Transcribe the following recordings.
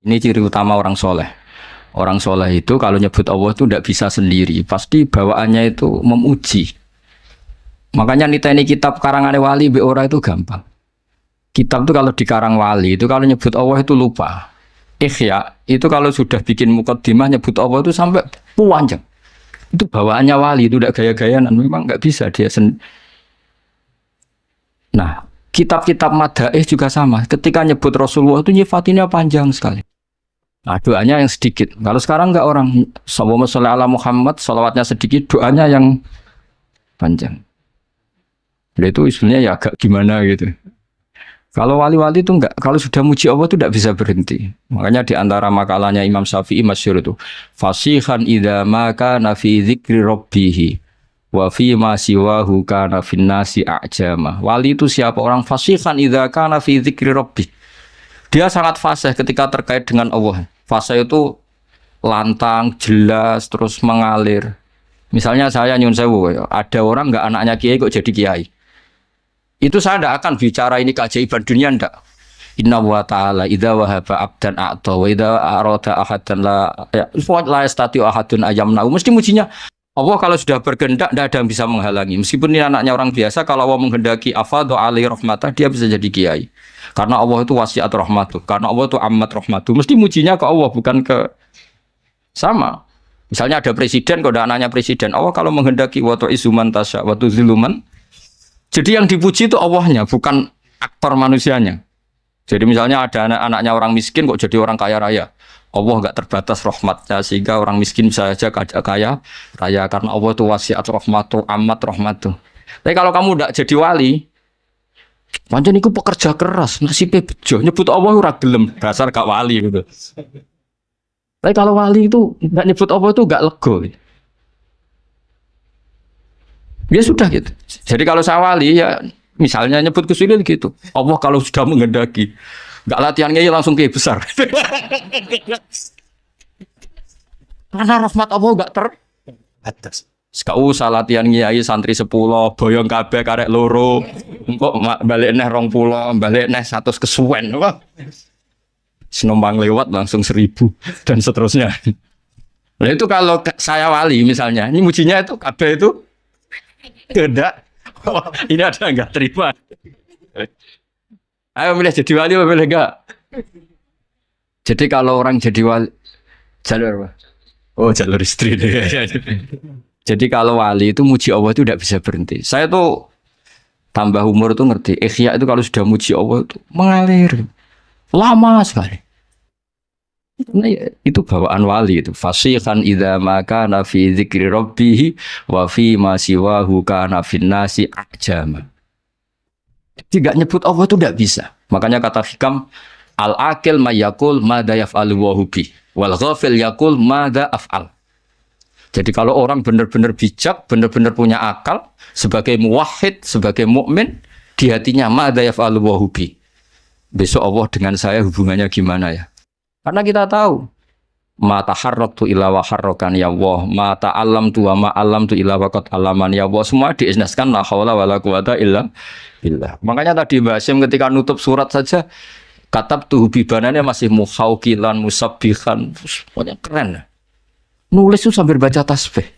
Ini ciri utama orang soleh. Orang soleh itu kalau nyebut Allah itu tidak bisa sendiri. Pasti bawaannya itu memuji. Makanya niteni kitab karangan wali be ora itu gampang. Kitab itu kalau dikarang wali itu kalau nyebut Allah itu lupa. Ikhya itu kalau sudah bikin mukaddimah nyebut Allah itu sampai panjang. Itu bawaannya wali itu tidak gaya-gayaan. Memang nggak bisa dia Nah, kitab-kitab madaih juga sama. Ketika nyebut Rasulullah itu nyifatinnya panjang sekali. Nah, doanya yang sedikit. Kalau sekarang enggak orang Allahumma sholli ala Muhammad, sholawatnya sedikit, doanya yang panjang. Jadi itu sebenarnya ya agak gimana gitu. Kalau wali-wali itu enggak, kalau sudah muji Allah itu enggak bisa berhenti. Makanya di antara makalahnya Imam Syafi'i masyhur itu, fasihan idza ma kana fi dzikri rabbih wa fi ma siwahu kana finnasi a'jama. Wali itu siapa? Orang fasihan idza kana fi dzikri rabbih. Dia sangat fasih ketika terkait dengan Allah. Fasih itu lantang, jelas, terus mengalir. Misalnya saya nyun sewu, ada orang enggak anaknya kiai kok jadi kiai. Itu saya tidak akan bicara ini keajaiban dunia, tidak. Inna wa ta'ala idza wahaba abdan a'ta wa idza arada ahadan la yastati ahadun ayamna. Mesti mujinya Allah kalau sudah berkehendak tidak ada yang bisa menghalangi. Meskipun ini anaknya orang biasa, kalau Allah menghendaki afadhu alaihi rahmatah, dia bisa jadi kiai. Karena Allah itu wasiat rahmatuh, karena Allah itu amat rahmatuh. Mesti mujinya ke Allah, bukan ke sama. Misalnya ada presiden, kalau ada anaknya presiden, Allah kalau menghendaki wa tu'izzu man tasya wa tuzillu man. Jadi yang dipuji itu Allahnya, bukan aktor manusianya. Jadi misalnya ada anak-anaknya orang miskin kok jadi orang kaya raya. Allah enggak terbatas rahmatnya sehingga orang miskin bisa saja kaya raya karena Allah itu wasiat rahmatuh, amat rahmatuh. Tapi kalau kamu enggak jadi wali, pancen iku pekerja keras, nasibnya bejo, nyebut Allah ora gelem, dasar gak wali gitu. Tapi kalau wali itu enggak nyebut Allah itu enggak lego. Ya sudah gitu. Jadi kalau saya wali ya misalnya nyebut kesulitan gitu. Allah kalau sudah menghendaki, enggak latihannya langsung kayak besar. Karena rahmat Allah enggak terbatas. Sekau usah latihan kiai santri 10, boyong kabeh karek loro. Engko balik neh 20, balik neh 100 kesuwen. Senombang lewat langsung 1000 dan seterusnya. Nah itu kalau saya wali misalnya, ini mujinya itu kabeh itu kehendak. Ini ada enggak terima. Ayo milih jadi wali apa milih enggak? Jadi kalau orang jadi wali jalur apa? Oh jalur istri deh. Jadi kalau wali itu muji Allah itu tidak bisa berhenti. Saya tuh tambah umur tuh ngerti. Ikhya itu kalau sudah muji Allah itu mengalir lama sekali. Nah, itu bawaan wali itu. Fasihan idza ma kana fi dzikri rabbih wa fi ma siwahu kana finnasi a'jama. Jadi enggak nyebut Allah itu enggak bisa. Makanya kata hikam al-aqil may yaqul madza yaf'alu wa bi wal ghafil yaqul madza af'al. Jadi kalau orang benar-benar bijak, benar-benar punya akal sebagai muwahhid, sebagai mukmin, di hatinya madza yaf'alu wa bi. Besok Allah dengan saya hubungannya gimana ya? Karena kita tahu ma taharraktu illa wa harrakan ya Allah, ma ta'allamtu wa ma 'allamtu illa wa qad 'allaman ya Allah. Semua diisnaskan la haula wala quwata illa billah. Makanya tadi Mbak Hasyim ketika nutup surat saja katabtu bibanannya masih muhauqilan musabbihan. Pokoknya keren. Nulis itu sambil baca tasbih.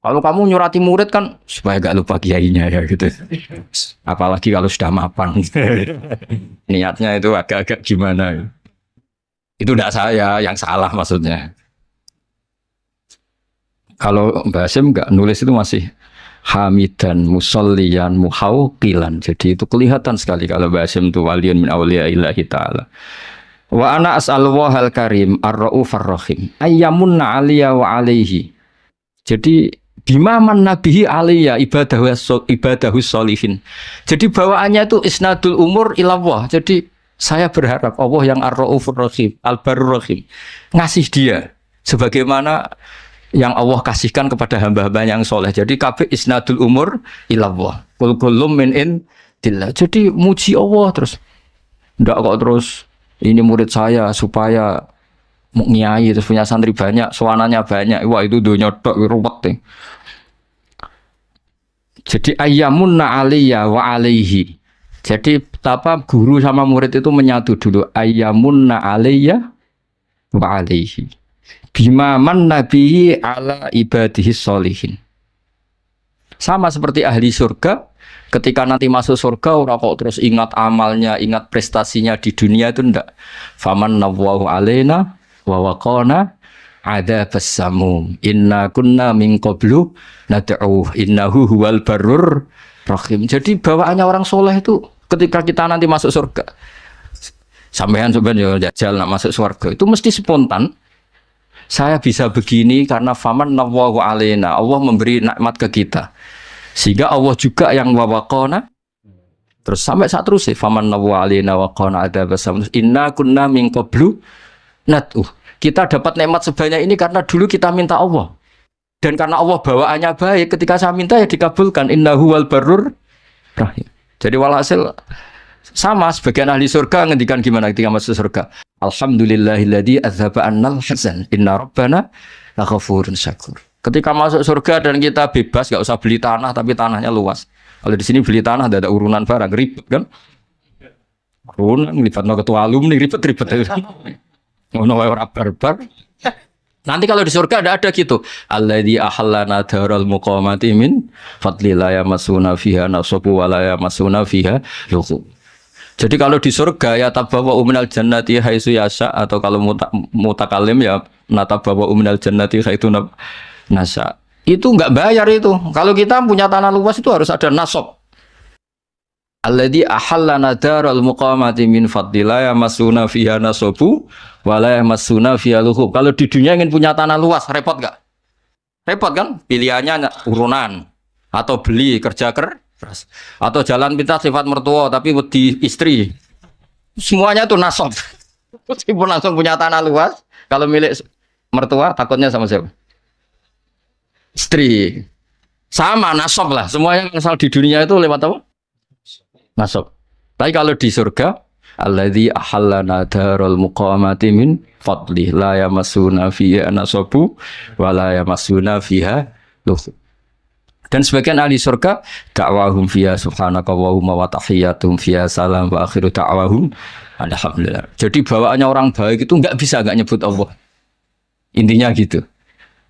Kalau kamu nyurati murid kan supaya gak lupa kiainya ya gitu. Apalagi kalau sudah mapan. Niatnya itu agak-agak gimana. Itu tidak saya yang salah maksudnya. Kalau Mbak Hasyim enggak nulis itu masih hamidan musolliyan muhauqilan. Jadi itu kelihatan sekali kalau Mbak Hasyim itu waliyun min awliyaillahi ta'ala. Wa ana as'alullah al-karim ar-ra'ufar rahim ayyamunna 'aliyya wa 'alaihi. Jadi bima man nabihi 'aliyya ibadahu sholihin. Jadi bawaannya itu isnadul umur ilallah. Jadi saya berharap Allah yang ar-ra'ufur rahim, al-barur rahim ngasih dia sebagaimana yang Allah kasihkan kepada hamba-hamba yang soleh. Jadi kabeh isnadul umur ilallah. Qul kullum min indillah. Jadi muji Allah terus. Ndak kok terus ini murid saya supaya mau nyai terus punya santri banyak, suananya banyak. Wah itu dunia tok ruwet deh. Jadi ayyamunna 'aliyya wa 'alaihi. Jadi apa guru sama murid itu menyatu dulu ayyamunna 'aliyya wa alaihi bima man nabihi ala ibadihi sholihin. Sama seperti ahli surga, ketika nanti masuk surga orang kok terus ingat amalnya, ingat prestasinya di dunia itu ndak. Faman nawwahu alaina wa waqana adzabas samum. Inna kunna min qablu nad'u innahu huwal barrur rahim. Jadi bawaannya orang soleh itu ketika kita nanti masuk surga. Sampean sebenarnya jajal nak masuk surga itu mesti spontan. Saya bisa begini karena faman nawwahu alaina. Allah memberi nikmat ke kita. Sehingga Allah juga yang wawaqona. Terus sampai saat terus faman nawwahu alaina waqona adzabas samum. Inna kunna min qablu nad'u. Kita dapat nikmat sebanyak ini karena dulu kita minta Allah. Dan karena Allah bawaannya baik, ketika saya minta ya dikabulkan. Innahu wal barrur rahim. Jadi walhasil sama sebagian ahli surga ngendikan gimana ketika masuk surga. Alhamdulillahilladzi adzhaba annal hazan. Inna rabbana laghafurun syakur. Ketika masuk surga dan kita bebas, gak usah beli tanah tapi tanahnya luas. Kalau di sini beli tanah ada urunan barang ribet kan? Urunan libatno ketua alumni ribet-ribet. Ngono wae ora barbar. Nanti kalau di surga ada gitu. Alladzi ahallana daral muqamati min fadlillah yamasuna fiha nasabu wa la yamasuna fiha lughub. Jadi kalau di surga ya tabawa minal jannati haitsu yasha, atau kalau mutakalim ya natabawa minal jannati haitsu nasa. Itu enggak bayar itu. Kalau kita punya tanah luas itu harus ada nasab. Alladzi ahallana daral muqamati min fadlillah yamasuna fiha nasabu wa la yamasuna fiha lughub. Kalau di dunia ingin punya tanah luas repot enggak? Repot kan? Pilihannya urunan atau beli kerja keras atau jalan pintas sifat mertua tapi wedi istri. Semuanya itu nasab. Meskipun langsung punya tanah luas, kalau milik mertua takutnya sama siapa? Istri. Sama nasab lah. Semuanya asal di dunia itu lewat apa? Nasab. Tapi kalau di surga, alladzi ahallana darul muqamati min fadlih la yamassuna fiha nasabu wa la yamassuna fiha lughub. Dan sebagian ahli surga da'wahum fiha subhanakallahumma wa tahiyyatuhum fiha salam wa akhiru da'wahum alhamdulillah. Jadi bawaannya orang baik itu enggak bisa enggak nyebut Allah. Intinya gitu.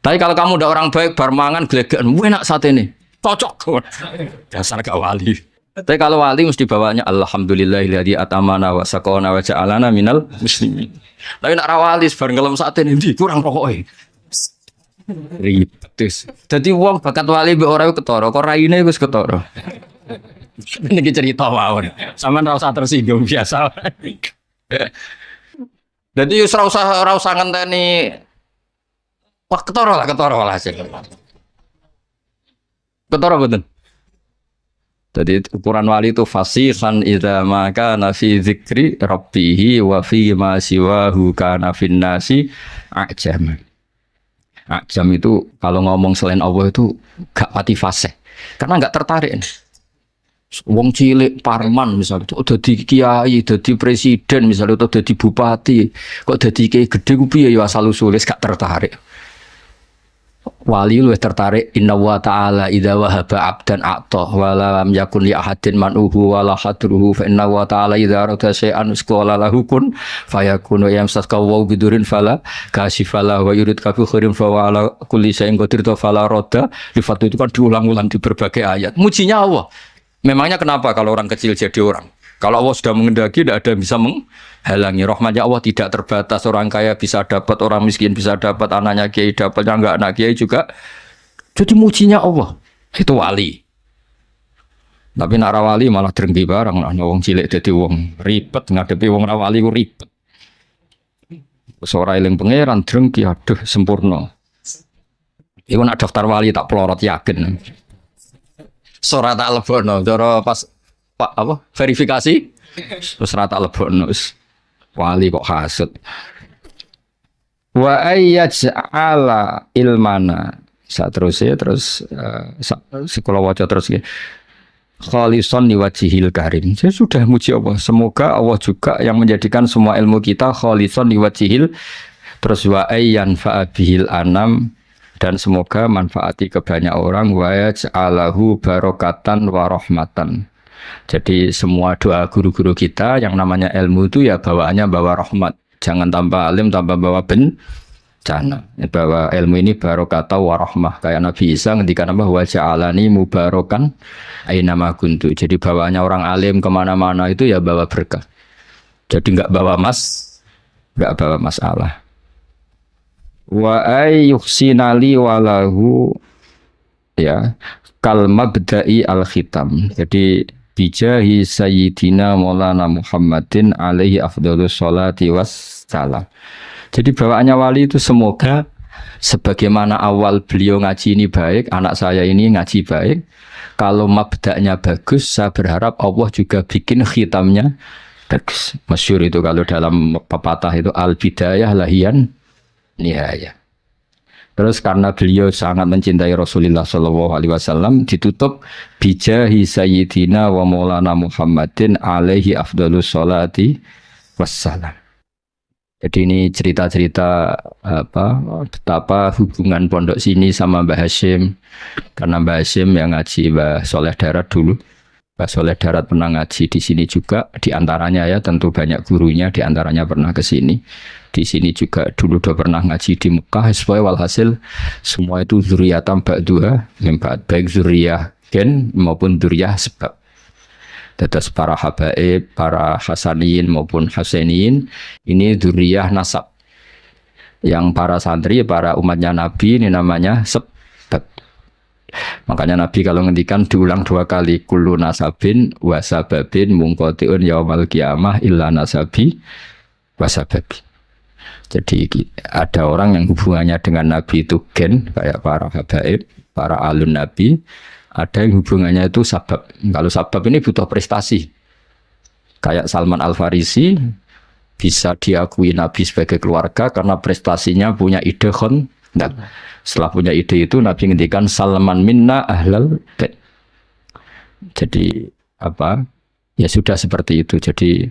Tapi kalau kamu udah orang baik bar mangan gelegean, enak saat ini. Cocok. Dasar gak wali. Tapi kalau wali mesti bawaannya alhamdulillahilladzi atamana wa saqana wa ja'alana minal muslimin. Tapi nek ra wali bar ngelem saat ini ndi kurang pokoke. Ribet. Jadi wong bakat wali mbek ora ketara, kok raine wis ketara. Niki cerita mawon. Sampeyan ora usah tersinggung biasa. Jadi ora usah ngenteni wah ketara lah sih. Ketara mboten. Jadi ukuran wali itu fasihan idza ma kana fi dzikri rabbih wa fi ma siwahu kana fin nasi ajam. Ajam itu kalau ngomong selain Allah itu gak pati fasih. Karena gak tertarik. Wong cilik parman misalnya itu udah di kiai, udah di presiden misalnya, udah di bupati, kok udah di kiai gede ku piye ya asal usule gak tertarik. Wali luwih tertarik inna wa ta'ala idza wahaba 'abdan a'ta wa lam yakun li ahadin man'uhu wa la hadruhu fa inna wa ta'ala idza arada syai'an qala lahu kun fayakunu yamsaka wa bidurin fala kasifala wa yurid ka bi khairin fa wa ala kulli syai'in qadir fala radda. Sifat itu kan diulang-ulang di berbagai ayat. Mujinya Allah. Memangnya kenapa kalau orang kecil jadi orang? Kalau Allah sudah mengendaki, tidak ada yang bisa menghalangi. Rahmatnya Allah tidak terbatas. Orang kaya bisa dapat, orang miskin bisa dapat, anaknya kiai dapat, yang enggak anak kiai juga. Jadi mujinya Allah. Itu wali. Tapi nak wali malah drengki barang. Nah, wong cilik jadi wong ribet. Ngadepi wong wali ribet. Seorang eling pangeran drengki, aduh sempurna. Iku nak daftar wali tak pelorot yakin. Sora tak lebono. Cara pas Pak apa verifikasi terus rata lebokno wali kok hasud wa ayyaj'ala ilmana saterusé terus sekolah waca terus khalisan liwajhil karim. Saya sudah muji Allah, semoga Allah juga yang menjadikan semua ilmu kita khalisan liwajhil, terus wa ayyan fa'abihil anam, dan semoga manfaati ke banyak orang, wa yaj'alahu barokatan wa rahmatan. Jadi semua doa guru-guru kita yang namanya ilmu itu ya bawaannya bawa rahmat. Jangan tambah alim tambah bawa bencana. Bahwa ilmu ini barokah wa rahmah. Kayak Nabi Isa ngendikan apa wa ja'alani mubarakan aina ma kuntu. Jadi bawaannya orang alim kemana-mana itu ya bawa berkah. Jadi enggak bawa masalah. Wa ayyuhsinali walahu ya kal mabda'i al khitam. Jadi bijahi sayyidina maulana Muhammadin alaihi afdhalus sholati wassalam. Jadi bawaannya wali itu semoga sebagaimana awal beliau ngaji ini baik, anak saya ini ngaji baik. Kalau mabda'nya bagus, saya berharap Allah juga bikin khitamnya bagus. Masyhur itu kalau dalam pepatah itu al bidayah lahian nihaya. Terus karena beliau sangat mencintai Rasulullah SAW, ditutup bijahi sayyidina wa maulana Muhammadin alaihi afdhalus sholati wassalam. Jadi ini cerita-cerita betapa hubungan pondok sini sama Mbah Hashim. Karena Mbah Hashim yang ngaji Mbah Soleh Darat dulu. Mbah Soleh Darat pernah ngaji di sini juga, di antaranya ya tentu banyak gurunya, di antaranya pernah ke sini. Di sini juga dulu udah pernah ngaji di Mekah. Supaya walhasil semua itu zuriyatam ba'duha, baik zuriyah gen maupun zuriyah sebab. Tetes para habaib, para hasaniyin maupun husainiyin ini zuriyah nasab. Yang para santri, para umatnya Nabi ini namanya sebab. Makanya Nabi kalau ngendikan diulang 2 kali, kullu nasabin wasababin mungkotiun yaumal qiyamah illa nasabi wasababi. Jadi ada orang yang hubungannya dengan Nabi itu gen, kayak para habaib, para alun Nabi. Ada yang hubungannya itu sabab. Kalau sabab ini butuh prestasi. Kayak Salman Al-Farisi bisa diakui Nabi sebagai keluarga karena prestasinya punya ide khondak. Setelah punya ide itu Nabi ngendikan Salman minna ahlal bait. Jadi ya sudah seperti itu. Jadi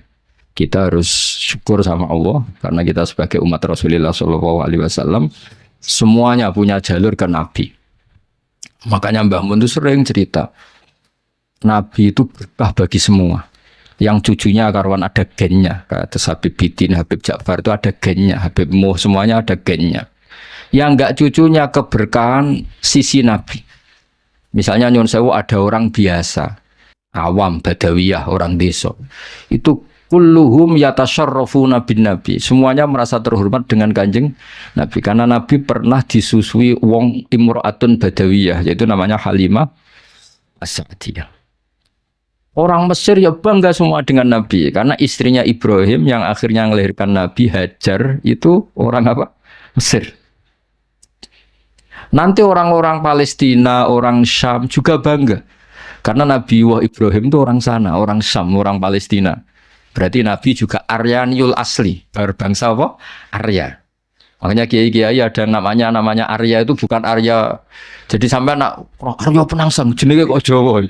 kita harus syukur sama Allah karena kita sebagai umat Rasulullah SAW semuanya punya jalur ke Nabi. Makanya Mbah Mun itu sering cerita Nabi itu berkah bagi semua. Yang cucunya karuan ada gennya, kata Habib Bidin, Habib Ja'far itu ada gennya, Habib Muh semuanya ada gennya. Yang enggak cucunya keberkahan sisi Nabi. Misalnya Nyun Sewu ada orang biasa, awam, badawiyah, orang desa. Itu kulluhum yatasyarrafuna bin Nabi. Semuanya merasa terhormat dengan Kanjeng Nabi karena Nabi pernah disusui wong imro'atun badawiyah, yaitu namanya Halimah As-Sa'diyah. Orang Mesir ya bangga semua dengan Nabi karena istrinya Ibrahim yang akhirnya melahirkan Nabi Hajar itu orang apa? Mesir. Nanti orang-orang Palestina, orang Syam juga bangga karena Nabi Ibrahim itu orang sana, orang Syam, orang Palestina. Berarti Nabi juga Aryaniul asli, berbangsa apa? Arya. Makanya kiai-kiai ada namanya Arya itu bukan Arya. Jadi sampai nak Arya Penangsang jenenge kok Jawa.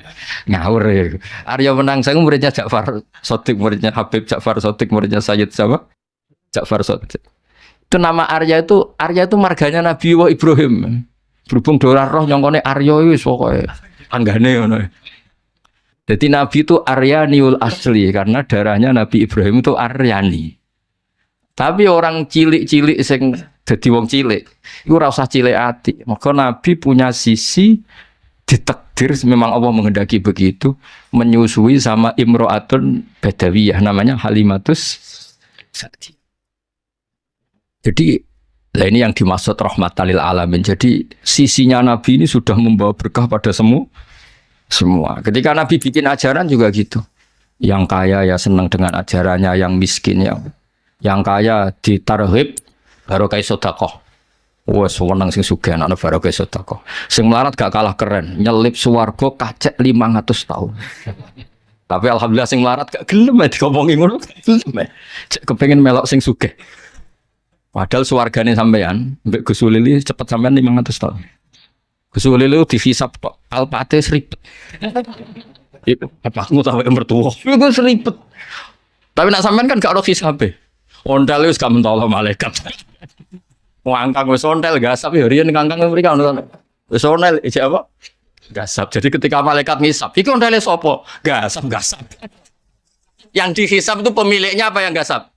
Ngawur ya. Arya Penangsang muridnya Ja'far Shadiq, muridnya Habib Ja'far Shadiq, muridnya Sayyid siapa? Ja'far Shadiq. Itu nama Arya itu marganya Nabi Ibrahim. Berhubung dolar roh nyongkone Arya wis pokoke anggane ngono. Jadi Nabi itu Aryaniul asli karena darahnya Nabi Ibrahim itu Aryani. Tapi orang cilik-cilik sing dadi wong cilik, iku ora usah cilik ati. Maka Nabi punya sisi ditakdir memang Allah menghendaki begitu menyusui sama imro'atun badawiyah namanya Halimatus Sa'diyah. Jadi ini yang dimaksud rahmatan lil alamin. Jadi sisinya Nabi ini sudah membawa berkah pada semua. Ketika Nabi bikin ajaran juga gitu. Yang kaya ya senang dengan ajarannya, yang miskin ya. Yang kaya ditarhib barokah sedekah. Wes wenang sing sugih ana barokah sedekah. Sing melarat gak kalah keren, nyelip swarga kacek 500 tahun. Tapi alhamdulillah sing melarat gak gelem dikomongi ngono, gak gelem. Kepengin melok sing sugih. Padahal swargane sampean mbek Gus Ulili cepet sampean 500 tahun. Gus Ulili dihisap tok, alpate seripet. Iku bapakmu tahu mertua. Iku seripet. Tapi nak sampean kan gak ono hisabe. Ondal wis gak mentolo malaikat. Ngangkang wis ontel gasap ya riyen ngangkang mriki ono. Wis onel iki apa? Gasap. Jadi ketika malaikat ngisap, iki ondele sapa? Gasap. Yang dihisap itu pemiliknya apa yang gasap?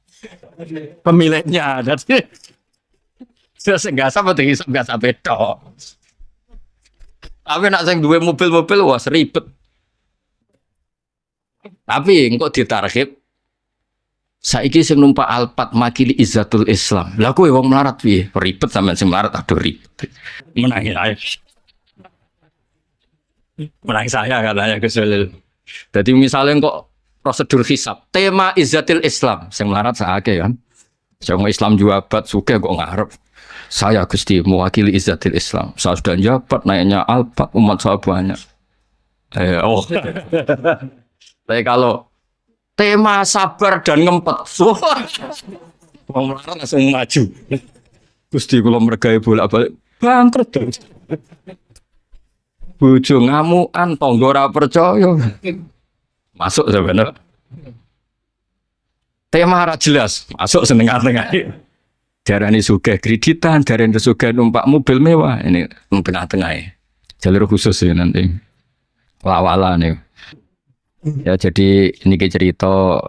pemiliknya. Jadi enggak sama tuh enggak sampai tok. Tapi nak sing duwe mobil-mobil wah ribet. Tapi engko ditarhib saiki sing numpak Alphard makili Izzatul Islam. Lah kowe wong melarat piye? Ribet sampean sing melarat aduh ribet. Menangi ae. Menangi saya katanya Gus Walil. Jadi misalnya kok prosedur hisab, tema Izzatul Islam, sing melarat saake kan. Sing Islam jabat sugih kok ngarep. Saya Gusti mewakili Izzatul Islam. Saya sudah jabat naiknya Alphard umat saya banyak. Tapi kalau tema sabar dan ngempet, wong melarat langsung maju. Gusti kula mergawe bolak-balik bangkrut. Bojo ngamukan, tangga ora percaya. Masuk sebenarnya. Tema ora jelas, masuk senengah-tengah. Darani sugih kreditan, darani sugih numpak mobil mewah. Ini tengah-tengah. Jalur khusus ya nanti. Lawala nih. Ya jadi ini cerita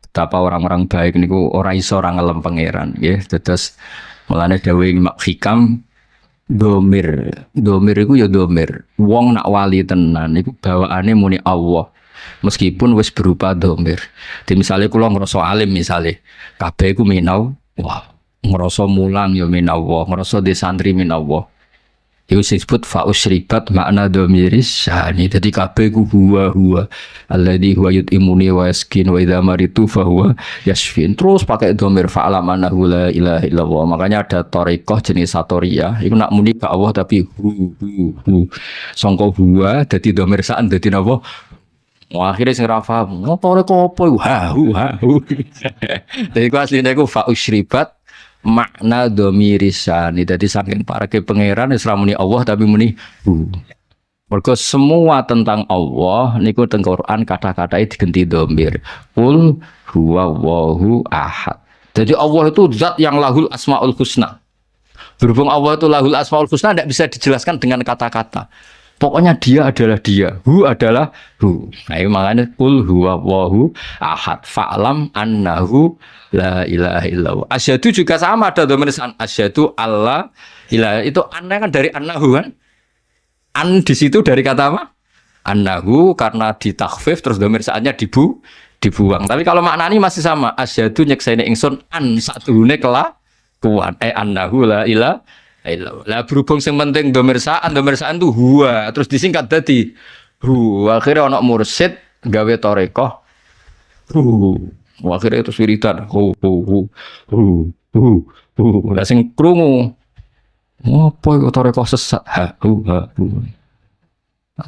betapa orang-orang baik niku ora iso ora ngelem pangeran nggih. Terus mulane dawuh Mak Hikam domir iku ya domir. Wong nak wali tenan iku bawaane muni Allah. Meskipun wis berupa domir. Di misalnya kula ngrasa alim misale, kabeh iku minau, wah, ngrasa mulang ya minallah, ngrasa di santri minallah. Iku disebut fa usribat makna domiris syani. Dadi kabeh ku huwa alladzi huwa yut'imuni wa yaskin wa idza maritu fa huwa yashfin. Terus pakai domir fa alamana la ilaha illallah. Makanya ada thariqah jenis satoriyah. Iku nak muni ka Allah tapi hu. Sangka huwa dadi domir saan dadi napa? Akhirnya sing ra paham. Ngopo iku ha. Dadi ku asline iku fa usribat makna domirisani. Jadi saking para ke pangeran Islam muni Allah tapi muni hu. Mergo semua tentang Allah niku teng Quran kata-katanya diganti domir. Qul huwallahu ahad. Jadi Allah itu zat yang lahul asmaul husna. Berhubung Allah itu lahul asmaul husna tidak bisa dijelaskan dengan kata-kata. Pokoknya dia adalah dia, hu adalah hu. Nah, makanya qul huwallahu ahad. Fa'lam annahu la ilaha illallah. Asyhadu juga sama ada domirisan asyhadu Allah ilaha. Itu anna kan dari annahu kan? An di situ dari kata apa? Annahu karena ditakhfif terus domirisannya dibuang. Tapi kalau maknanya masih sama. Asyhadu nyekseni ingsun an satune kelakuan. Annahu la ilaha. Lah berhubung sing penting domirsaan tuh huwa terus disingkat dadi hu. Akhirnya ana mursyid gawe thariqah hu. Akhirnya itu wiridan hu. Lah sing krungu apa iku thariqah sesat ha hu.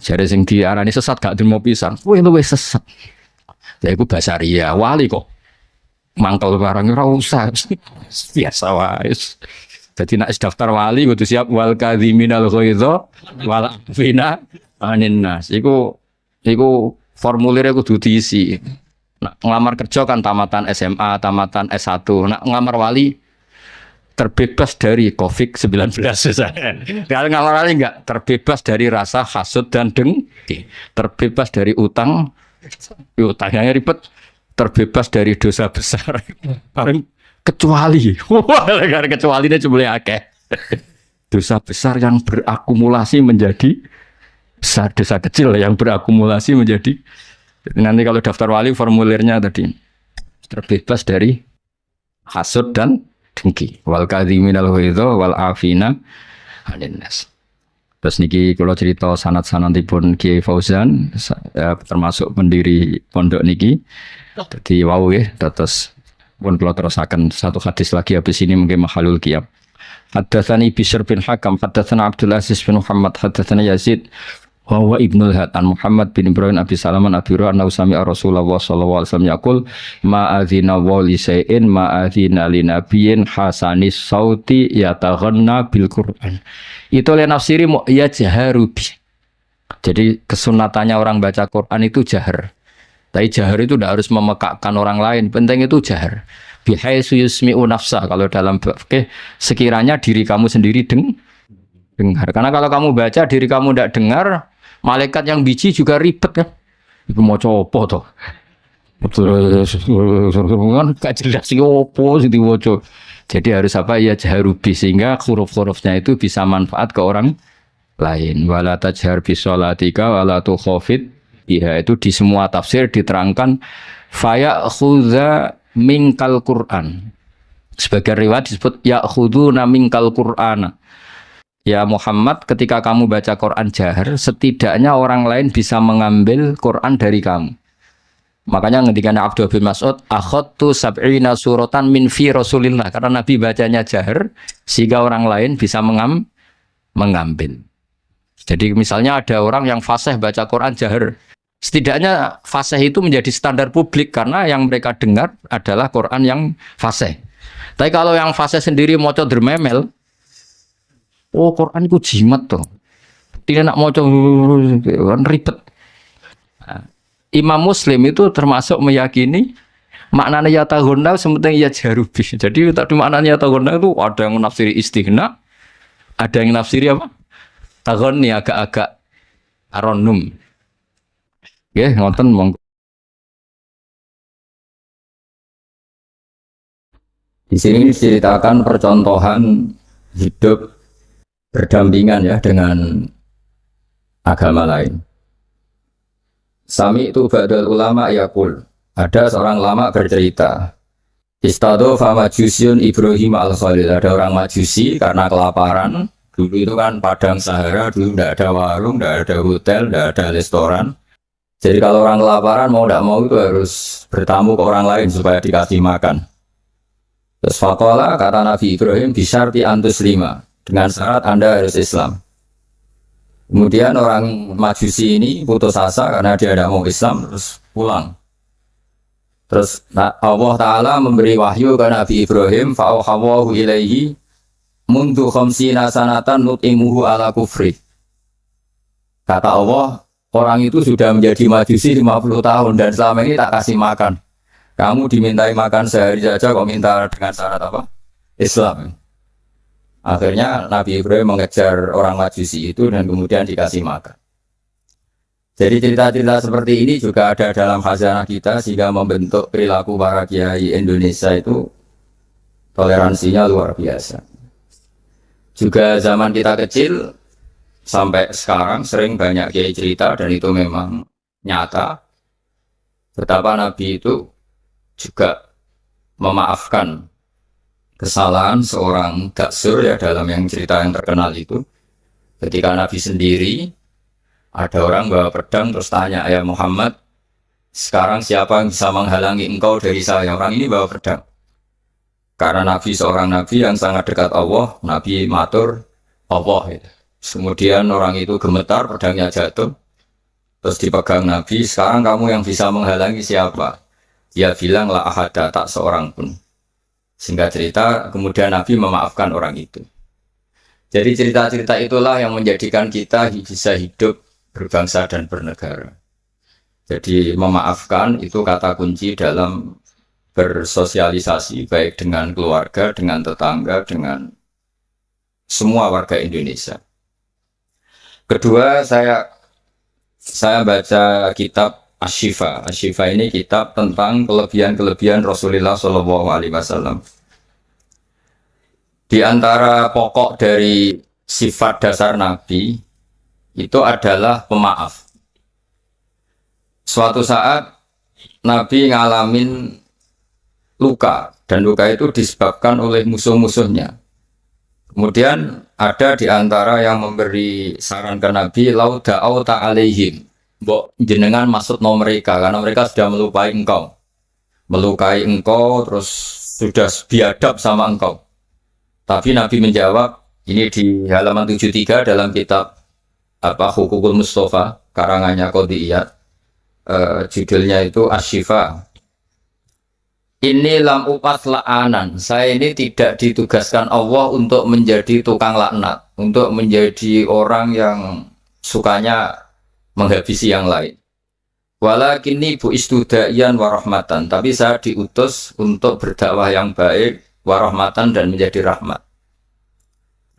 Jare sing diarani sesat gak demo pisan. Kowe luwih sesat. Ya iku basaria wali kok. Mangkel barang ora usah. Biasa wae. Jadi nak daftar wali kudu siap wal kadhiminal ghaidha wal afina anin nas. Iku formulirnya kudu diisi. Nak ngelamar kerja kan tamatan SMA, tamatan S1. Nak ngelamar wali terbebas dari COVID-19 misalnya. Kalau ngelamar wali enggak terbebas dari rasa hasud dan dengki. Terbebas dari utang. Utangnya ribet. Terbebas dari dosa besar. Kecuali ini cuma akeh dosa besar yang berakumulasi menjadi besar, dosa kecil yang berakumulasi menjadi. Nanti kalau daftar wali formulirnya tadi terbebas dari hasud dan dengki wal kadhiminal ghaidha wal afina anin nas. Terus niki kalau cerita sanad-sanadipun Kiai Fauzan termasuk pendiri pondok niki. Jadi wau ya terus pun kalau terusakan satu hadis lagi habis ini mungkin mahalul qiyam. Haddatsani Bishr bin Hakam, haddatsana Abdul Aziz bin Muhammad, haddatsana Yazid wa huwa Ibnul Hatan Muhammad bin Ibrahim Abi Salaman Abi Hurairah sami'a Rasulullah sallallahu alaihi wasallam yaqul ma adzina wa li shay'in ma adzina li nabiyyin hasanis sauti yataghanna bil Qur'an. Itu le nafsiri ya jaharubi. Jadi kesunatannya orang baca Quran itu jahar. Tapi jahar itu tidak harus memekakkan orang lain. Penting itu jahar. Bihaitsu yusmi'u nafsa. Kalau dalam fikih sekiranya diri kamu sendiri dengar. Karena kalau kamu baca diri kamu tidak dengar, malaikat yang biji juga ribet kan. Iku mau copo toh. kan gak jelas sih opo sing diwaca. Jadi harus apa ya jaharubi sehingga huruf-hurufnya itu bisa manfaat ke orang lain. Wala tajhar bi sholatika wala tukhafid biha itu di semua tafsir diterangkan faya khudha mingkal Quran. Sebagai riwayat disebut ya khuduna mingkal Qur'ana. Ya Muhammad, ketika kamu baca Quran jahar, setidaknya orang lain bisa mengambil Quran dari kamu. Makanya ketika Abdullah bin Mas'ud, akhadtu sab'ina suratan min fi Rasulillah, karena Nabi bacanya jahar, sehingga orang lain bisa mengambil. Jadi misalnya ada orang yang fasih baca Quran jahar, setidaknya fasih itu menjadi standar publik karena yang mereka dengar adalah Quran yang fasih. Tapi kalau yang fasih sendiri maca dermemel, oh Quran itu jimat tuh. Tidak nak maca kan ribet. Nah, Imam Muslim itu termasuk meyakini maknanya ya tahunna sementing ya jarubi. Jadi tadi maknanya tahunna itu ada yang nafsiri istighna, ada yang nafsiri apa? Tahunni agak-agak aronum. Ya, ngoten monggo. Di sini diceritakan percontohan hidup berdampingan ya dengan agama lain. Sami itu ba'dal ulama yaqul. Ada seorang ulama bercerita. Istadofa majusyun Ibrahim al-Khalil. Ada orang majusi karena kelaparan. Dulu itu kan padang Sahara, dulu tidak ada warung, tidak ada hotel, tidak ada restoran. Jadi kalau orang kelaparan mau tidak mau itu harus bertamu ke orang lain supaya dikasih makan. Terus faqala kata Nabi Ibrahim bisyarti antus lima. Dengan syarat Anda harus Islam. Kemudian orang Majusi ini putus asa karena dia tidak mau Islam terus pulang. Terus Allah Ta'ala memberi wahyu ke Nabi Ibrahim fa'auhawahu ilaihi mundu khamsina sanatan nut'imuhu ala kufri. Kata Allah, orang itu sudah menjadi Majusi 50 tahun dan selama ini tak kasih makan. Kamu dimintai makan sehari saja kok minta dengan syarat apa? Islam. Akhirnya Nabi Ibrahim mengejar orang Majusi itu dan kemudian dikasih makan. Jadi cerita-cerita seperti ini juga ada dalam khazanah kita sehingga membentuk perilaku para kiai Indonesia itu toleransinya luar biasa. Juga zaman kita kecil sampai sekarang sering banyak kiai cerita dan itu memang nyata betapa Nabi itu juga memaafkan kesalahan seorang daksur ya dalam yang cerita yang terkenal itu. Ketika Nabi sendiri ada orang bawa pedang terus tanya, ya Muhammad, sekarang siapa yang bisa menghalangi engkau dari saya? Orang ini bawa pedang. Karena Nabi seorang Nabi yang sangat dekat Allah, Nabi matur Allah. Kemudian orang itu gemetar, pedangnya jatuh. Terus dipegang Nabi, sekarang kamu yang bisa menghalangi siapa? Dia bilang la ahada, tak seorang pun. Singkat cerita, kemudian Nabi memaafkan orang itu. Jadi cerita-cerita itulah yang menjadikan kita bisa hidup berbangsa dan bernegara. Jadi memaafkan itu kata kunci dalam bersosialisasi baik dengan keluarga, dengan tetangga, dengan semua warga Indonesia. Kedua, saya baca kitab Asy-Syifa. Asy-Syifa ini kitab tentang kelebihan-kelebihan Rasulullah SAW. Di antara pokok dari sifat dasar Nabi itu adalah pemaaf. Suatu saat Nabi ngalamin luka dan luka itu disebabkan oleh musuh-musuhnya. Kemudian ada di antara yang memberi saran ke Nabi lau da'au ta'alaihim. Mbok jenengan maksud no mereka karena mereka sudah melukai engkau terus sudah biadab sama engkau. Tapi Nabi menjawab, ini di halaman 73 dalam kitab Hukukul Mustafa karangannya Qodiyat, judulnya itu Asy-Syifa. Ini lam upas la'anan, saya ini tidak ditugaskan Allah untuk menjadi tukang laknat, untuk menjadi orang yang sukanya menghabisi yang lain. Walakinni bu'istu da'iyan warahmatan, tapi saya diutus untuk berdakwah yang baik, warahmatan dan menjadi rahmat.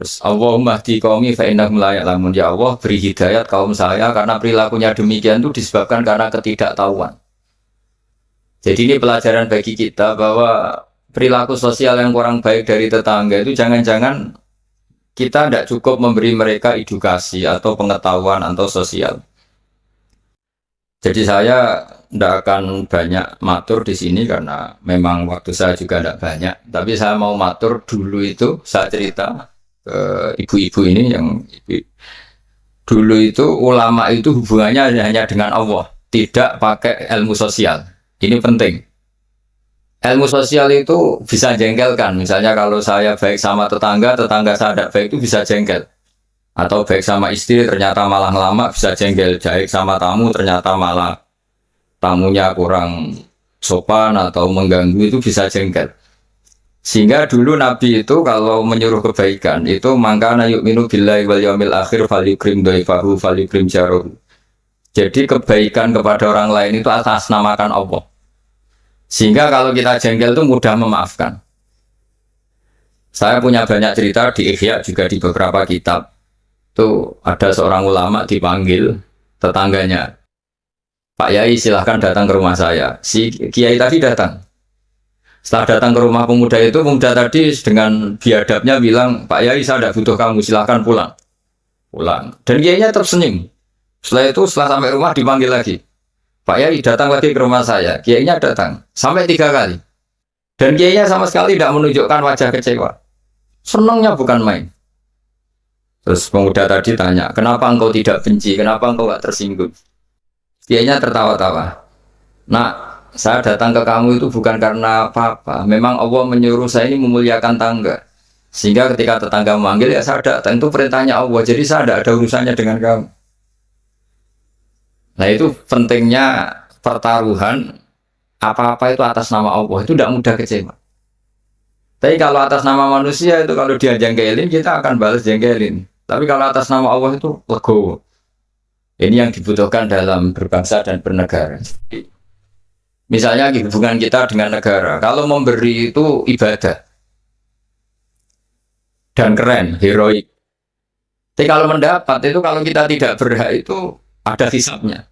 Terus Allahumma hdi qaumi fa innahum la ya'lamun, ya Allah beri hidayat kaum saya karena perilakunya demikian itu disebabkan karena ketidaktahuan. Jadi ini pelajaran bagi kita bahwa perilaku sosial yang kurang baik dari tetangga itu jangan-jangan kita tidak cukup memberi mereka edukasi atau pengetahuan atau sosial. Jadi saya tidak akan banyak matur di sini karena memang waktu saya juga tidak banyak. Tapi saya mau matur dulu itu saya cerita ke ibu-ibu ini yang dulu itu ulama itu hubungannya hanya dengan Allah, tidak pakai ilmu sosial. Ini penting. Ilmu sosial itu bisa jengkelkan. Misalnya kalau saya baik sama tetangga, tetangga saya tidak baik itu bisa jengkel. Atau baik sama istri ternyata malah lama bisa jengkel. Baik sama tamu ternyata malah tamunya kurang sopan atau mengganggu itu bisa jengkel. Sehingga dulu Nabi itu kalau menyuruh kebaikan itu mangkana yu'minu billahi wal yaumil akhir falyukrim dhaifahu falyukrim jaruhu. Jadi kebaikan kepada orang lain itu atas namakan Allah. Sehingga kalau kita jengkel itu mudah memaafkan. Saya punya banyak cerita di Ihya juga di beberapa kitab. Itu ada seorang ulama dipanggil tetangganya. Pak Yai silahkan datang ke rumah saya. Si Kiai tadi datang. Setelah datang ke rumah pemuda itu, pemuda tadi dengan biadabnya bilang, Pak Yai saya tidak butuh kamu, silahkan pulang. Pulang. Dan Kiainya tersenyum. Setelah itu setelah sampai rumah dipanggil lagi. Pak Yai datang lagi ke rumah saya. Kiainya datang sampai 3 kali. Dan Kiainya sama sekali tidak menunjukkan wajah kecewa. Senangnya bukan main. Terus pemuda tadi tanya, kenapa engkau tidak benci? Kenapa engkau tidak tersinggung? Kiainya tertawa-tawa. Nah, saya datang ke kamu itu bukan karena apa-apa. Memang Allah menyuruh saya ini memuliakan tangga. Sehingga ketika tetangga memanggil, ya saya datang. Itu perintahnya Allah. Jadi saya tidak ada urusannya dengan kamu. Nah itu pentingnya pertaruhan apa-apa itu atas nama Allah itu tidak mudah kecewa. Tapi kalau atas nama manusia itu kalau dia jengkelin kita akan balas jengkelin. Tapi kalau atas nama Allah itu legowo. Ini yang dibutuhkan dalam berbangsa dan bernegara. Misalnya hubungan kita dengan negara, kalau memberi itu ibadah dan keren, heroik. Tapi kalau mendapat itu kalau kita tidak berhak itu ada hisabnya.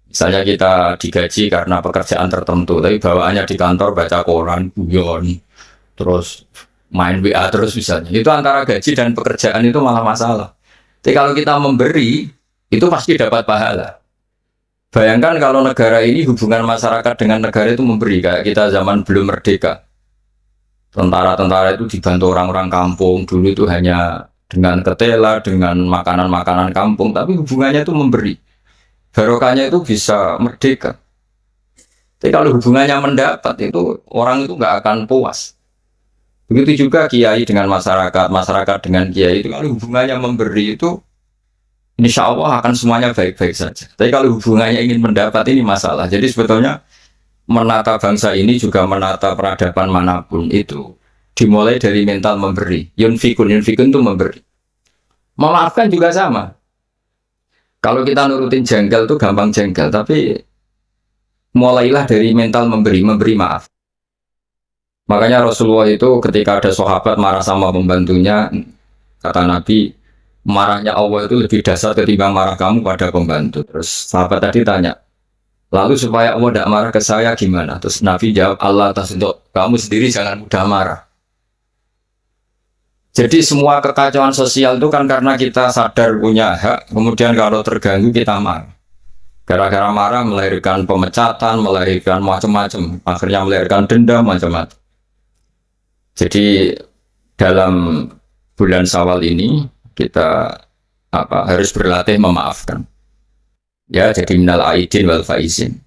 Misalnya kita digaji karena pekerjaan tertentu, tapi bawaannya di kantor baca koran, guyon, terus main WA terus misalnya. Itu antara gaji dan pekerjaan itu malah masalah. Tapi kalau kita memberi, itu pasti dapat pahala. Bayangkan kalau negara ini hubungan masyarakat dengan negara itu memberi, kayak kita zaman belum merdeka. Tentara-tentara itu dibantu orang-orang kampung, dulu itu hanya dengan ketela, dengan makanan-makanan kampung, tapi hubungannya itu memberi. Barokahnya itu bisa merdeka. Tapi kalau hubungannya mendapat itu orang itu nggak akan puas. Begitu juga kiai dengan masyarakat, masyarakat dengan kiai itu kalau hubungannya memberi itu insya Allah akan semuanya baik-baik saja. Tapi kalau hubungannya ingin mendapat ini masalah. Jadi sebetulnya menata bangsa ini juga menata peradaban manapun itu dimulai dari mental memberi. Yunfikun itu memberi. Memaafkan juga sama. Kalau kita nurutin jengkel itu gampang jengkel, tapi mulailah dari mental memberi maaf. Makanya Rasulullah itu ketika ada sahabat marah sama pembantunya, kata Nabi, marahnya Allah itu lebih dahsyat ketimbang marah kamu pada pembantu. Terus sahabat tadi tanya, lalu supaya Allah tidak marah ke saya gimana? Terus Nabi jawab, Allah atas untuk kamu sendiri jangan mudah marah. Jadi semua kekacauan sosial itu kan karena kita sadar punya hak, kemudian kalau terganggu kita marah. Gara-gara marah melahirkan pemecatan, melahirkan macam-macam, akhirnya melahirkan dendam macam-macam. Jadi dalam bulan Syawal ini kita harus berlatih memaafkan. Ya, jadi minal aidin wal faizin.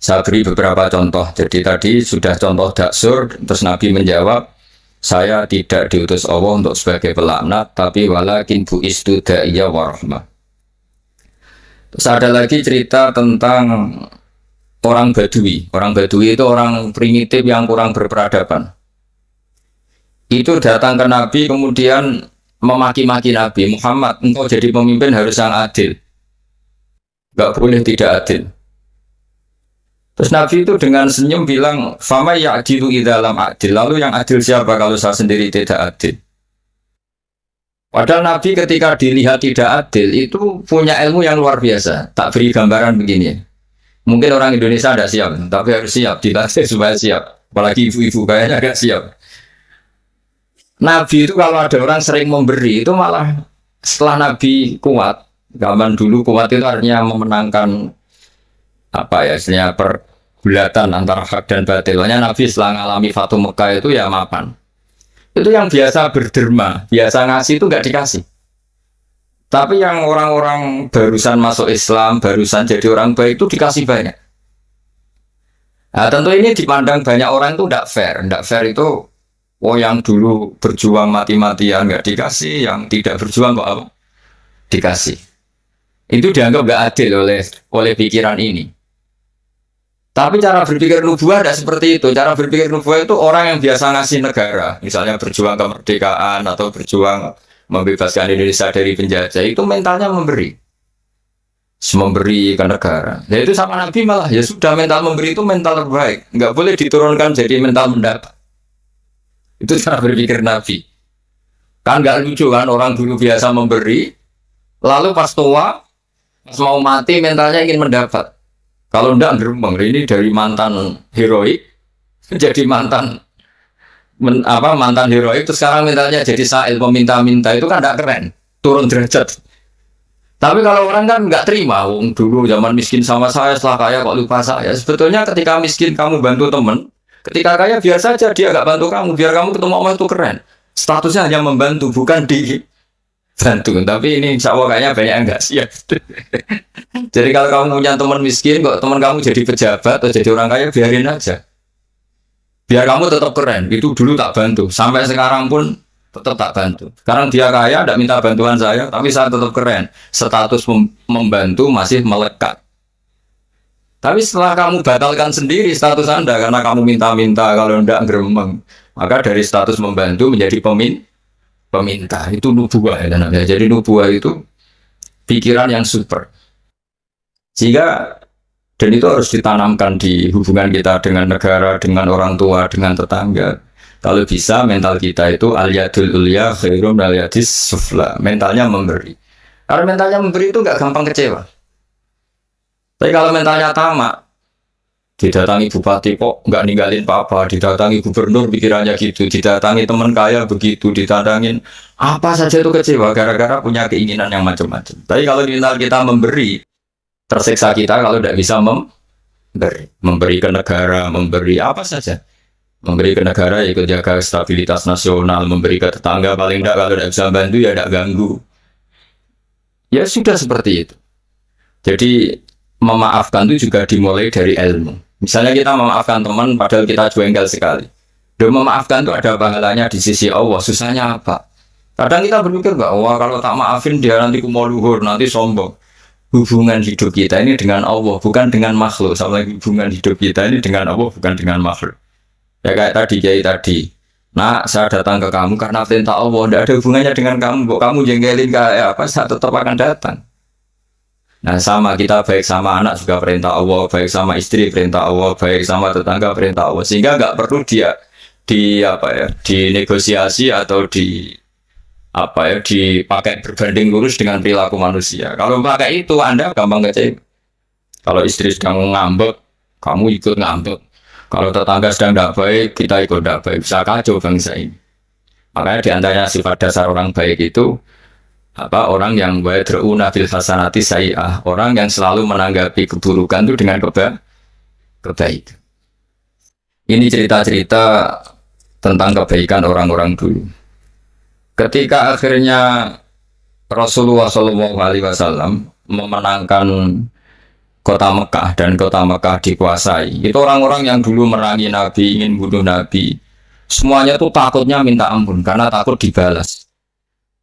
Saya beri beberapa contoh. Jadi tadi sudah contoh daksur, terus Nabi menjawab, saya tidak diutus Allah untuk sebagai pelaknat, tapi walakin bu'istu da'iyya wa rahmah. Terus ada lagi cerita tentang orang Badui. Orang Badui itu orang primitif yang kurang berperadaban. Itu datang ke Nabi kemudian memaki-maki Nabi, Muhammad, engkau jadi pemimpin harus yang adil. Gak boleh tidak adil. Terus Nabi itu dengan senyum bilang, "Fama ya'dilu idza lam adil." Lalu yang adil siapa kalau saya sendiri tidak adil? Padahal Nabi ketika dilihat tidak adil itu punya ilmu yang luar biasa. Tak beri gambaran begini. Mungkin orang Indonesia tidak siap, tapi harus siap dilatih supaya siap. Apalagi ibu-ibu kayaknya agak siap. Nabi itu kalau ada orang sering memberi itu malah setelah Nabi kuat, zaman dulu kuat itu artinya memenangkan apa ya istilahnya pergulatan antara hak dan batil. Hanya Nabi setelah mengalami Fatu Mekah itu ya mapan. Itu yang biasa berderma, biasa ngasih itu nggak dikasih. Tapi yang orang-orang barusan masuk Islam, barusan jadi orang baik itu dikasih banyak. Nah, tentu ini dipandang banyak orang itu tidak fair. Tidak fair itu, oh yang dulu berjuang mati-matian nggak dikasih, yang tidak berjuang kok apa? Dikasih. Itu dianggap nggak adil oleh pikiran ini. Tapi cara berpikir nubuah tidak seperti itu. Cara berpikir nubuah itu orang yang biasa ngasih negara, misalnya berjuang kemerdekaan atau berjuang membebaskan Indonesia dari penjajah, itu mentalnya memberi ke negara. Ya itu sama Nabi malah, ya sudah mental memberi itu mental terbaik. Nggak boleh diturunkan jadi mental mendapat. Itu cara berpikir Nabi. Kan nggak lucu kan orang dulu biasa memberi, lalu pas tua, pas mau mati mentalnya ingin mendapat. Kalau enggak gerembeng, ini dari mantan heroik jadi mantan mantan heroik terus sekarang mentalnya jadi sa'il peminta-minta, itu kan enggak keren, turun derajat. Tapi kalau orang kan enggak terima, wong dulu zaman miskin sama saya, setelah kaya kok lupa saya. Sebetulnya ketika miskin kamu bantu temen, ketika kaya biar saja dia enggak bantu kamu, biar kamu ketemu Allah itu keren. Statusnya hanya membantu, bukan dibantu. Tapi ini insya Allah kayaknya banyak yang enggak siap. Jadi kalau kamu punya teman miskin, kok teman kamu jadi pejabat atau jadi orang kaya, biarin aja. Biar kamu tetap keren. Itu dulu tak bantu. Sampai sekarang pun tetap tak bantu. Sekarang dia kaya, tidak minta bantuan saya, tapi saya tetap keren. Status membantu masih melekat. Tapi setelah kamu batalkan sendiri status Anda, karena kamu minta-minta, kalau tidak geremeng, maka dari status membantu menjadi peminta. Itu nubuah ya. Jadi nubuah itu pikiran yang super. Sehingga dan itu harus ditanamkan di hubungan kita dengan negara, dengan orang tua, dengan tetangga. Kalau bisa mental kita itu al-yadul ulya khairum al-yadis sufla. Mentalnya memberi. Kalau mentalnya memberi itu nggak gampang kecewa. Tapi kalau mentalnya tamak, didatangi bupati kok nggak ninggalin papa, didatangi gubernur pikirannya gitu, didatangi teman kaya begitu, ditantangin apa saja itu kecewa gara-gara punya keinginan yang macam-macam. Tapi kalau mental kita memberi, tersiksa kita kalau tidak bisa memberi ke negara, memberi apa saja, memberi ke negara ikut jaga stabilitas nasional, memberi ke tetangga paling tidak kalau tidak bisa bantu ya tidak ganggu. Ya sudah seperti itu. Jadi memaafkan itu juga dimulai dari ilmu. Misalnya kita memaafkan teman padahal kita jengkel sekali. Dan memaafkan itu ada pahalanya di sisi Allah. Susahnya apa? Kadang kita berpikir wah kalau tak maafin dia nanti mau luhur, nanti sombong. Hubungan hidup kita ini dengan Allah, bukan dengan makhluk. Sama hubungan hidup kita ini dengan Allah, bukan dengan makhluk. Ya kayak tadi. Nah, saya datang ke kamu karena perintah Allah. Tidak ada hubungannya dengan kamu. Kok kamu jengkelin kayak apa, saya tetap akan datang. Nah, sama kita baik sama anak juga perintah Allah, baik sama istri perintah Allah, baik sama tetangga perintah Allah. Sehingga nggak perlu dia dinegosiasi atau dipakai berbanding lurus dengan perilaku manusia. Kalau pakai itu Anda gampang kecewa. Kalau istri sedang ngambek, kamu ikut ngambek. Kalau tetangga sedang tidak baik, kita ikut tidak baik. Bisa kacau bangsa ini. Makanya di antaranya sifat dasar orang baik itu orang yang yadruna bil hasanati sayyi'ah, orang yang selalu menanggapi keburukan itu dengan kebaikan. Ini cerita-cerita tentang kebaikan orang-orang dulu. Ketika akhirnya Rasulullah SAW memenangkan kota Mekah dan kota Mekah dikuasai, itu orang-orang yang dulu merangi Nabi, ingin bunuh Nabi, semuanya tuh takutnya minta ampun karena takut dibalas.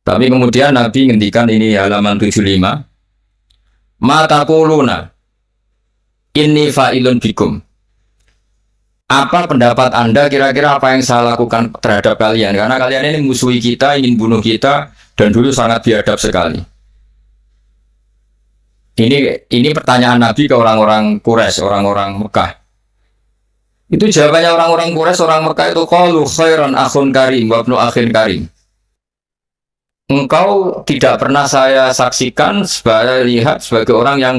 Tapi kemudian Nabi ngendikan ini halaman 75, mata kuluna inni fa'ilun bikum. Apa pendapat Anda kira-kira apa yang saya lakukan terhadap kalian? Karena kalian ini musuhi kita, ingin bunuh kita, dan dulu sangat biadab sekali. Ini pertanyaan Nabi ke orang-orang Quraisy, orang-orang Mekah. Itu jawabannya orang-orang Quraisy, orang Mekah itu qalu khairan akhun karim wa ibnu akhin karim. Engkau tidak pernah saya saksikan lihat sebagai orang yang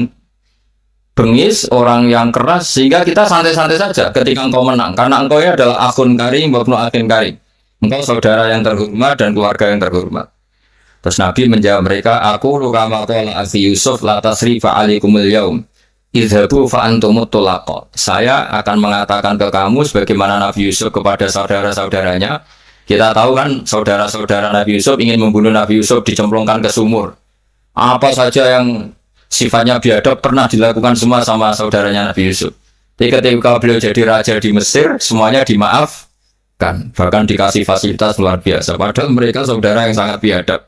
bengis, orang yang keras, sehingga kita santai-santai saja ketika engkau menang. Karena engkau ini adalah akun karim, wabnu akin karim. Engkau saudara yang terhormat dan keluarga yang terhormat. Terus Nabi menjawab mereka, aku rukama qala akhi Yusuf la tasrifa alaikumul yaum. Idhabu fa antumut tulaqa. Saya akan mengatakan ke kamu sebagaimana Nabi Yusuf kepada saudara-saudaranya. Kita tahu kan saudara-saudara Nabi Yusuf ingin membunuh Nabi Yusuf, dicemplungkan ke sumur. Apa saja yang sifatnya biadab pernah dilakukan semua sama saudaranya Nabi Yusuf. Tapi ketika beliau jadi raja di Mesir, semuanya dimaafkan. Bahkan dikasih fasilitas luar biasa. Padahal mereka saudara yang sangat biadab.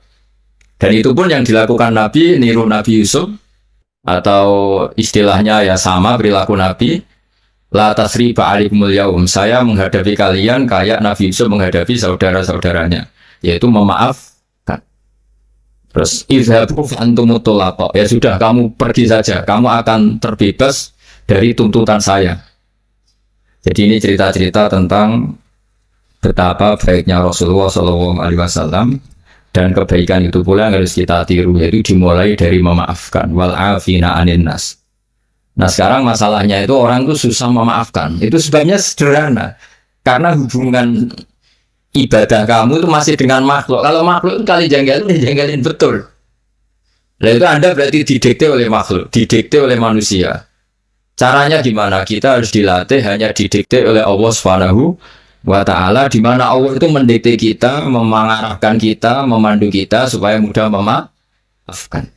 Dan itu pun yang dilakukan Nabi, niru Nabi Yusuf, atau istilahnya ya sama perilaku Nabi. La tasriba alaikumul yaum. Saya menghadapi kalian kayak Nabi Yusuf menghadapi saudara-saudaranya, yaitu memaafkan. Terus idhabu antumut tulaqa. Ya sudah, kamu pergi saja, kamu akan terbebas dari tuntutan saya. Jadi ini cerita-cerita tentang betapa baiknya Rasulullah SAW. Dan kebaikan itu pula yang harus kita tiru, yaitu dimulai dari memaafkan. Wal afina anin nas. Nah sekarang masalahnya itu orang itu susah memaafkan. Itu sebabnya sederhana. Karena hubungan ibadah kamu itu masih dengan makhluk. Kalau makhluk itu kali janggalin betul. Nah itu Anda berarti didikte oleh makhluk, didikte oleh manusia. Caranya gimana? Kita harus dilatih hanya didikte oleh Allah Subhanahu wa ta'ala, di mana Allah itu mendikte kita, mengarahkan kita, memandu kita supaya mudah memaafkan.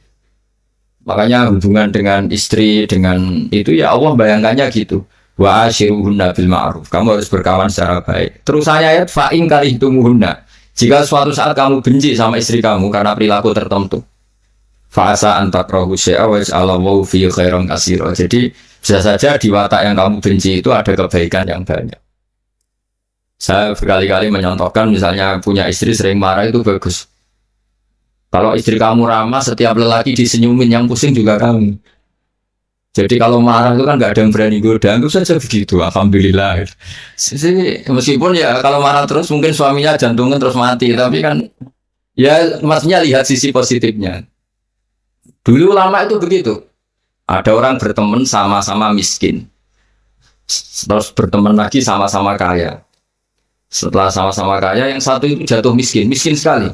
Makanya hubungan dengan istri, dengan itu ya Allah bayangkannya gitu. Wa ashiruhunna bil ma'ruf. Kamu harus berkawan secara baik. Terus ayat fa in karihtumuhunna. Jika suatu saat kamu benci sama istri kamu karena perilaku tertentu, fa asa an takrahu syai'a wa yaj'alallahu fi khairan katsira. Jadi bisa saja di watak yang kamu benci itu ada kebaikan yang banyak. Saya berkali-kali menyontohkan, misalnya punya istri sering marah itu bagus. Kalau istri kamu ramah, setiap lelaki disenyumin, yang pusing juga kamu. Jadi kalau marah itu kan nggak ada yang berani goda, itu saja begitu. Alhamdulillah. Meskipun ya kalau marah terus mungkin suaminya jantungnya terus mati, tapi kan ya maksudnya lihat sisi positifnya. Dulu lama itu begitu. Ada orang berteman sama-sama miskin, terus berteman lagi sama-sama kaya. Setelah sama-sama kaya, yang satu itu jatuh miskin, miskin sekali.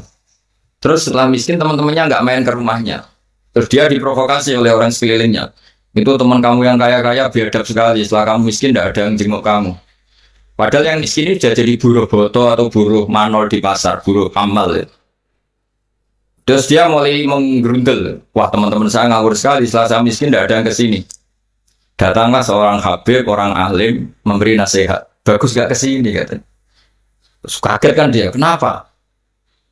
Terus setelah miskin, teman-temannya nggak main ke rumahnya. Terus dia diprovokasi oleh orang sekelilingnya. Itu teman kamu yang kaya-kaya biadab sekali. Setelah kamu miskin, nggak ada yang jenguk kamu. Padahal yang miskin ini sudah jadi buruh boto atau buruh manol di pasar, buruh amal. Ya. Terus dia mulai menggerundel. Wah, teman-teman saya ngawur sekali. Setelah saya miskin, nggak ada yang kesini. Datanglah seorang habib, orang alim, memberi nasihat. Bagus nggak kesini, katanya. Terus kaget kan dia, kenapa?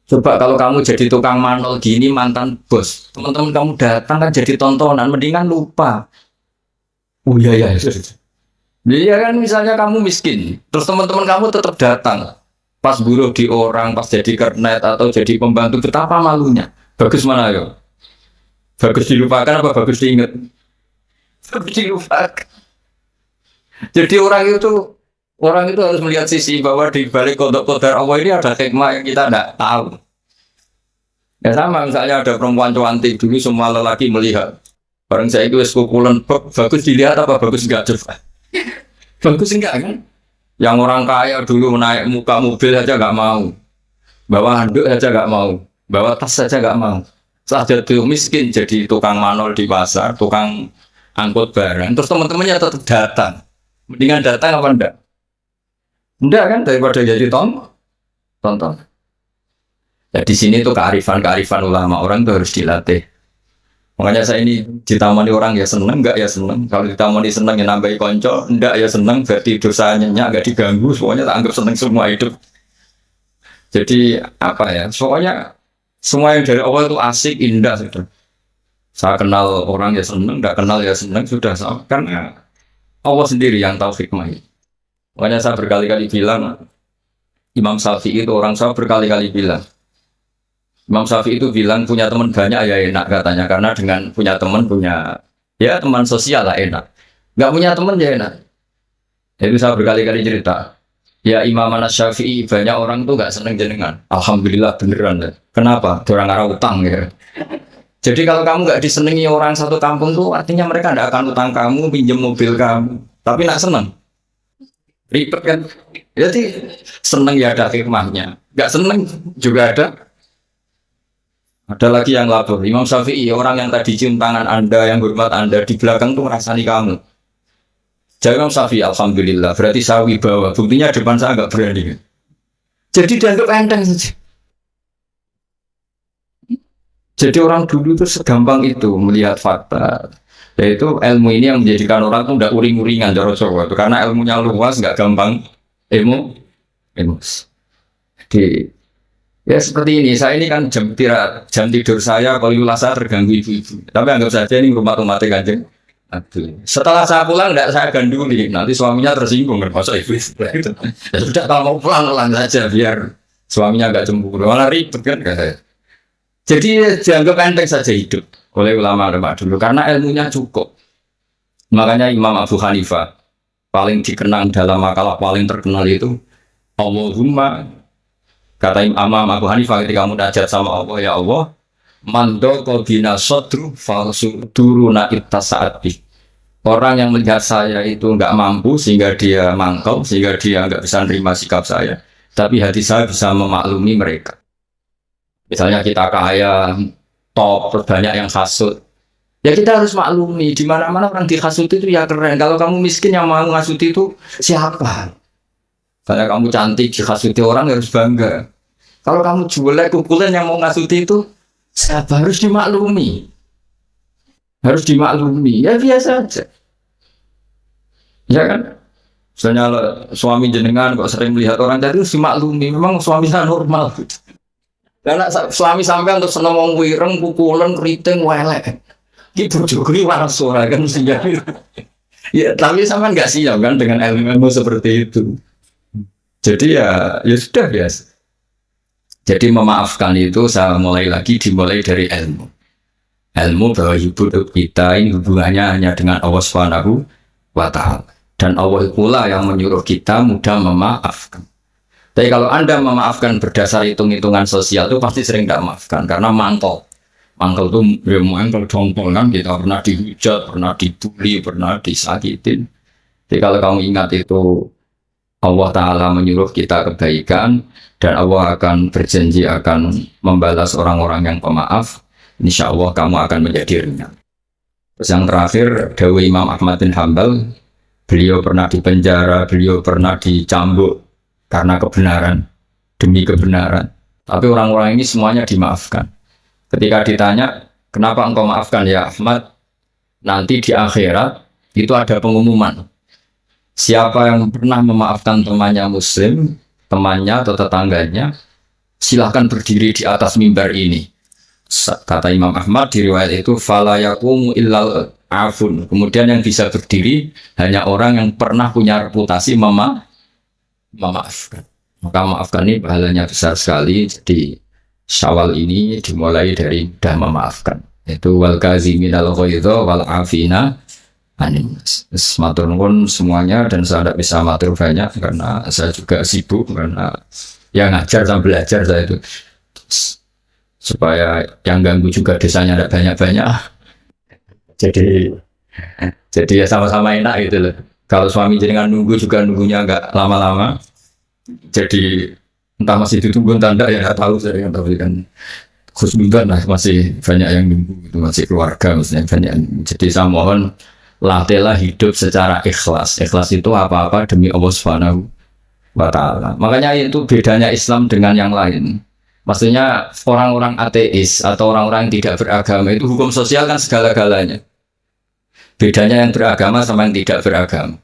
Coba kalau kamu jadi tukang manol gini, mantan bos, teman-teman kamu datang kan jadi tontonan, mendingan lupa. Oh iya ya, iya kan misalnya kamu miskin, terus teman-teman kamu tetap datang, pas buruh di orang, pas jadi kernet atau jadi pembantu, betapa malunya. Bagus mana yo? Bagus dilupakan apa bagus diingat? Bagus dilupakan. Jadi orang itu harus melihat sisi bahwa di balik kodok kodar Allah ini ada hikmah yang kita tidak tahu. Ya sama misalnya ada perempuan cantik dulu semua lelaki melihat. Barang saya itu eskukulan bagus dilihat apa bagus enggak coba? Bagus enggak kan? Yang orang kaya dulu naik muka mobil saja enggak mau, bawa handuk saja enggak mau, bawa tas saja enggak mau. Saat jatuh miskin jadi tukang manol di pasar, tukang angkut barang. Terus teman-temannya tetap datang. Mendingan datang apa enggak? Enggak kan daripada jadi tonton. Ya di sini tuh kearifan ulama orang tuh harus dilatih. Makanya saya ini ditamani orang ya seneng, enggak ya seneng. Kalau ditamani seneng ya nambahi konco, enggak ya seneng berarti dosanya enggak diganggu, semuanya tak anggap seneng semua hidup. Jadi apa ya? Soalnya semua yang dari awal itu asik, indah sudah. Saya kenal orang ya seneng, enggak kenal ya seneng sudah sama. Karena Allah sendiri yang tahu hikmahnya. Makanya saya berkali-kali bilang, Imam Syafi'i itu orang saya berkali-kali bilang. Imam Syafi'i itu bilang punya teman banyak ya enak katanya. Karena dengan punya teman, ya teman sosial lah enak. Nggak punya teman ya enak. Itu saya berkali-kali cerita. Ya Imam Syafi'i banyak orang tuh nggak seneng jenengan. Alhamdulillah beneran. Ya. Kenapa? Orang arah utang ya. Jadi kalau kamu nggak disenangi orang satu kampung tuh artinya mereka nggak akan utang kamu, pinjam mobil kamu. Tapi nak seneng, ribet kan? Jadi seneng ya ada hikmahnya, nggak seneng juga ada. Ada lagi yang lapor, Imam Syafi'i, orang yang tadi cium tangan Anda, yang hormat Anda, di belakang tuh merasani kamu. Jadi Imam Syafi'i, alhamdulillah, berarti saya wibawa. Buktinya depan saya nggak berani. Jadi dianggap enteng saja. Jadi orang dulu itu segampang itu melihat fakta. Yaitu ilmu ini yang menjadikan orang tuh nggak uring-uringan cara Jawa itu karena ilmunya luas, nggak gampang emosi. Jadi ya seperti ini, saya ini kan jam tidur saya kalau saya terganggu ibu-ibu. Tapi anggap saja ini rumah Kanjeng. Setelah saya pulang, tidak saya ganduli. Nanti suaminya tersinggung, masa ibu itu. Ya sudah kalau mau pulang saja biar suaminya nggak cemburu. Malah ribet kan katanya. Jadi dianggap enteng saja hidup oleh ulama-ulama dulu karena ilmunya cukup. Makanya Imam Abu Hanifah paling dikenang dalam makalah paling terkenal itu Allahumma, kata Imam Abu Hanifah ketika munajat sama Allah, ya Allah, mandoko bina sodru falsu duruna ittasaati. Orang yang melihat saya itu nggak mampu sehingga dia mangkal, sehingga dia nggak bisa nerima sikap saya, tapi hati saya bisa memaklumi mereka. Misalnya kita kaya, top, banyak yang hasut, ya kita harus maklumi. Di mana-mana orang dihasut itu ya keren. Kalau kamu miskin yang mau ngasut itu siapa? Kalau kamu cantik dihasuti orang harus bangga. Kalau kamu jelek kukulan yang mau ngasuti itu siapa? Harus dimaklumi. Harus dimaklumi. Ya biasa aja. Ya kan? Misalnya suami jenengan kok sering melihat orang tadi harus dimaklumi. Memang suami saya normal. Karena suami sampai untuk seneng wong wireng, pukulan, keriting, welek. Ki bojone waras ora kan mestinya. Ya, tapi sampean enggak siap kan dengan ilmu seperti itu. Jadi ya sudah biasa. Jadi memaafkan itu saya dimulai dari ilmu. Ilmu bahwa hidup kita ini hubungannya hanya dengan Allah Subhanahu wa Ta'ala. Dan Allah pula yang menyuruh kita mudah memaafkan. Tapi kalau Anda memaafkan berdasar hitung-hitungan sosial itu pasti sering tidak maafkan karena mangkal itu ya mangkal jongkol kan, kita pernah dihujat, pernah dibully, pernah disakitin. Jadi kalau kamu ingat itu Allah Ta'ala menyuruh kita kebaikan dan Allah akan berjanji akan membalas orang-orang yang pemaaf, insya Allah kamu akan menjadi ringan. Terus yang terakhir dawuh Imam Ahmad bin Hanbal, beliau pernah dipenjara, beliau pernah dicambuk karena kebenaran, demi kebenaran. Tapi orang-orang ini semuanya dimaafkan. Ketika ditanya, kenapa engkau maafkan ya Ahmad? Nanti di akhirat itu ada pengumuman. Siapa yang pernah memaafkan temannya muslim, temannya atau tetangganya, silahkan berdiri di atas mimbar ini. Kata Imam Ahmad di riwayat itu, fala yaqumu illal afun. Kemudian yang bisa berdiri hanya orang yang pernah punya reputasi memaafkan. Maka maafkan ini pahalanya besar sekali. Jadi Syawal ini dimulai dari mudah memaafkan. Itu wal kaziminal ghaidha wal afina anin. Matur nuwun semuanya dan saya tidak bisa matur banyak karena saya juga sibuk karena yang ngajar dan belajar saya itu. Supaya yang ganggu juga desanya tidak banyak-banyak. Jadi ya sama-sama enak gitu loh. Kalau suami jenengan nunggu juga nunggunya nggak lama-lama. Jadi entah masih ditunggu entah enggak ya nggak tahu saya, tapi kan khusnudzan lah masih banyak yang nunggu, itu masih keluarga maksudnya banyak. Jadi saya mohon latihlah hidup secara ikhlas. Ikhlas itu apa-apa demi Allah Subhanahu wa Ta'ala. Makanya itu bedanya Islam dengan yang lain. Maksudnya orang-orang ateis atau orang-orang yang tidak beragama itu hukum sosial kan segala-galanya. Bedanya yang beragama sama yang tidak beragama.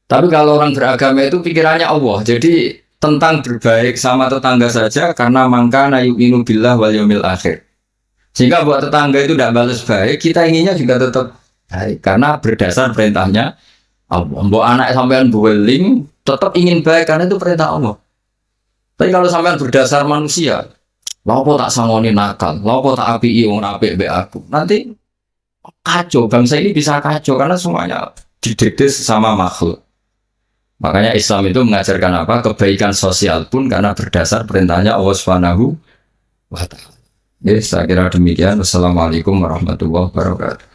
Tapi kalau orang beragama itu pikirannya Allah. Jadi tentang berbaik sama tetangga saja karena mangkana yu'minu billah wal yaumil akhir. Sehingga buat tetangga itu tidak balas baik, kita inginnya juga tetap baik karena berdasar perintahnya Allah. Mbok anak sampean buweling tetap ingin baik karena itu perintah Allah. Tapi kalau sampean berdasar manusia, lopo tak sangoni nakal, lopo tak apiki wong apik mbek aku. Nanti kacau, bangsa ini bisa kacau karena semuanya didikte sama makhluk. Makanya Islam itu mengajarkan apa? Kebaikan sosial pun karena berdasar perintahnya Allah Subhanahu wa Ta'ala. Ya, saya kira demikian. Wassalamualaikum warahmatullahi wabarakatuh.